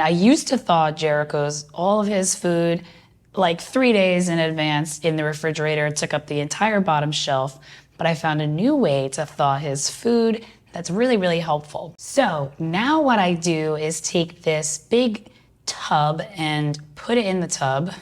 I used to thaw Jericho's, all of his food, like 3 days in advance in the refrigerator. It took up the entire bottom shelf, but I found a new way to thaw his food that's really, really helpful. So now what I do is take this big tub and put it in the tub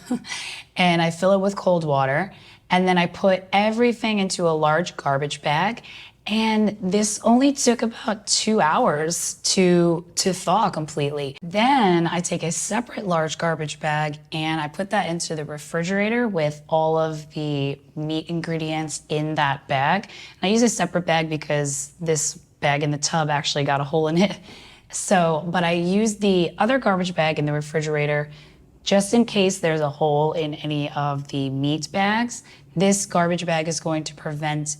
and I fill it with cold water, and then I put everything into a large garbage bag. And this only took about 2 hours to thaw completely. Then I take a separate large garbage bag and I put that into the refrigerator with all of the meat ingredients in that bag. And I use a separate bag because this bag in the tub actually got a hole in it. But I use the other garbage bag in the refrigerator just in case there's a hole in any of the meat bags. This garbage bag is going to prevent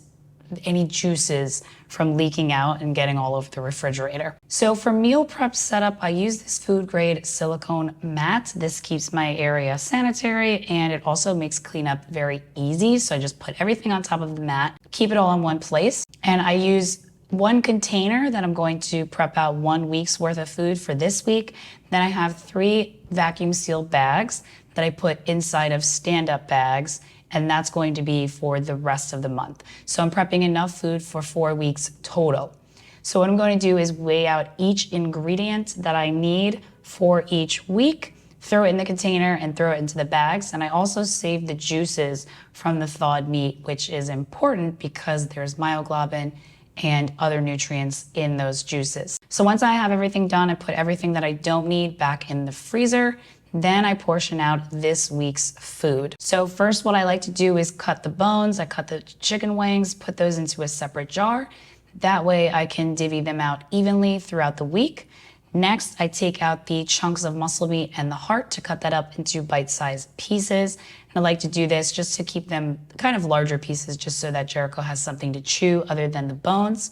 any juices from leaking out and getting all over the refrigerator. So for meal prep setup, I use this food grade silicone mat. This keeps my area sanitary and it also makes cleanup very easy. So I just put everything on top of the mat, keep it all in one place. And I use one container that I'm going to prep out 1 week's worth of food for this week. Then I have 3 vacuum sealed bags that I put inside of stand-up bags, and that's going to be for the rest of the month. So I'm prepping enough food for 4 weeks total. So what I'm going to do is weigh out each ingredient that I need for each week, throw it in the container and throw it into the bags. And I also save the juices from the thawed meat, which is important because there's myoglobin and other nutrients in those juices. So once I have everything done, I put everything that I don't need back in the freezer. Then I portion out this week's food. So first what I like to do is cut the bones. I cut the chicken wings, put those into a separate jar. That way I can divvy them out evenly throughout the week. Next, I take out the chunks of muscle meat and the heart to cut that up into bite-sized pieces. And I like to do this just to keep them kind of larger pieces, just so that Jericho has something to chew other than the bones.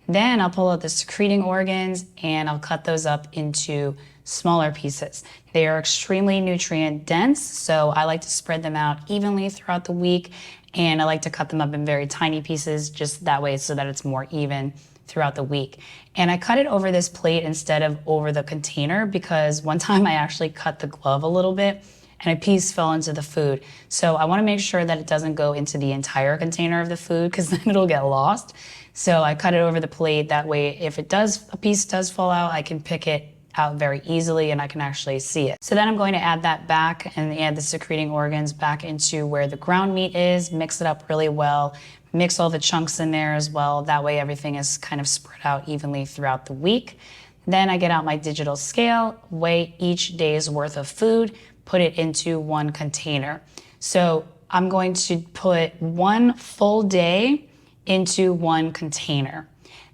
Then I'll pull out the secreting organs and I'll cut those up into smaller pieces. They are extremely nutrient dense, so I like to spread them out evenly throughout the week, and I like to cut them up in very tiny pieces just that way so that it's more even throughout the week. And I cut it over this plate instead of over the container because one time I actually cut the glove a little bit and a piece fell into the food. So I want to make sure that it doesn't go into the entire container of the food because then it'll get lost. So I cut it over the plate. That way, if a piece does fall out, I can pick it out very easily and I can actually see it. So then I'm going to add that back and add the secreting organs back into where the ground meat is, mix it up really well, mix all the chunks in there as well. That way everything is kind of spread out evenly throughout the week. Then I get out my digital scale, weigh each day's worth of food, put it into one container. So I'm going to put 1 full day into one container.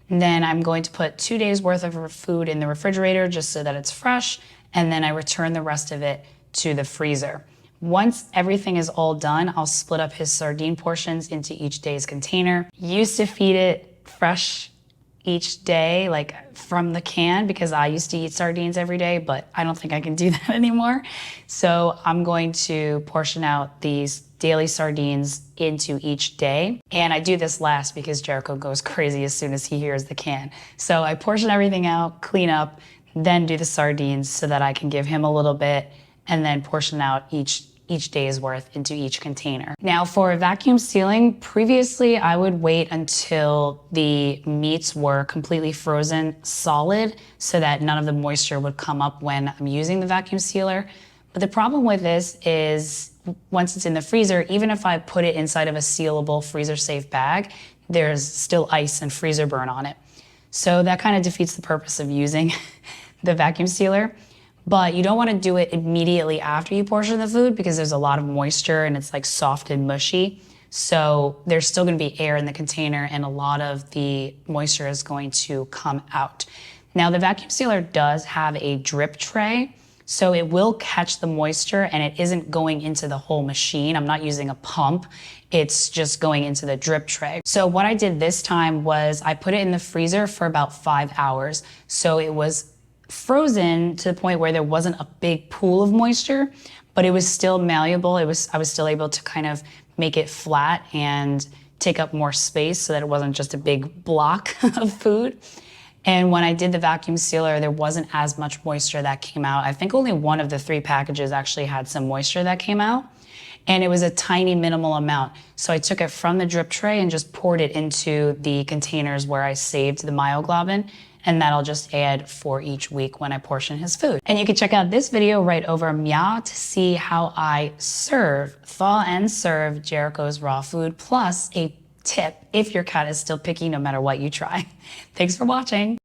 And then I'm going to put 2 days worth of food in the refrigerator just so that it's fresh, and then I return the rest of it to the freezer. Once everything is all done, I'll split up his sardine portions into each day's container. Used to feed it fresh each day, like from the can, because I used to eat sardines every day, but I don't think I can do that anymore. So I'm going to portion out these daily sardines into each day. And I do this last because Jericho goes crazy as soon as he hears the can. So I portion everything out, clean up, then do the sardines so that I can give him a little bit and then portion out each day's worth into each container. Now for vacuum sealing, previously I would wait until the meats were completely frozen solid so that none of the moisture would come up when I'm using the vacuum sealer. But the problem with this is once it's in the freezer, even if I put it inside of a sealable freezer safe bag, there's still ice and freezer burn on it. So that kind of defeats the purpose of using the vacuum sealer. But you don't want to do it immediately after you portion the food because there's a lot of moisture and it's like soft and mushy. So there's still going to be air in the container and a lot of the moisture is going to come out. Now the vacuum sealer does have a drip tray, so it will catch the moisture and it isn't going into the whole machine. I'm not using a pump. It's just going into the drip tray. So what I did this time was I put it in the freezer for about 5 hours. So it was frozen to the point where there wasn't a big pool of moisture, but it was still malleable. I was still able to kind of make it flat and take up more space so that it wasn't just a big block of food. And when I did the vacuum sealer, there wasn't as much moisture that came out. I think only one of the 3 packages actually had some moisture that came out. And it was a tiny minimal amount. So I took it from the drip tray and just poured it into the containers where I saved the myoglobin. And that'll just add for each week when I portion his food. And you can check out this video right over Meow to see how I thaw and serve Jericho's raw food, plus a tip if your cat is still picky no matter what you try. Thanks for watching.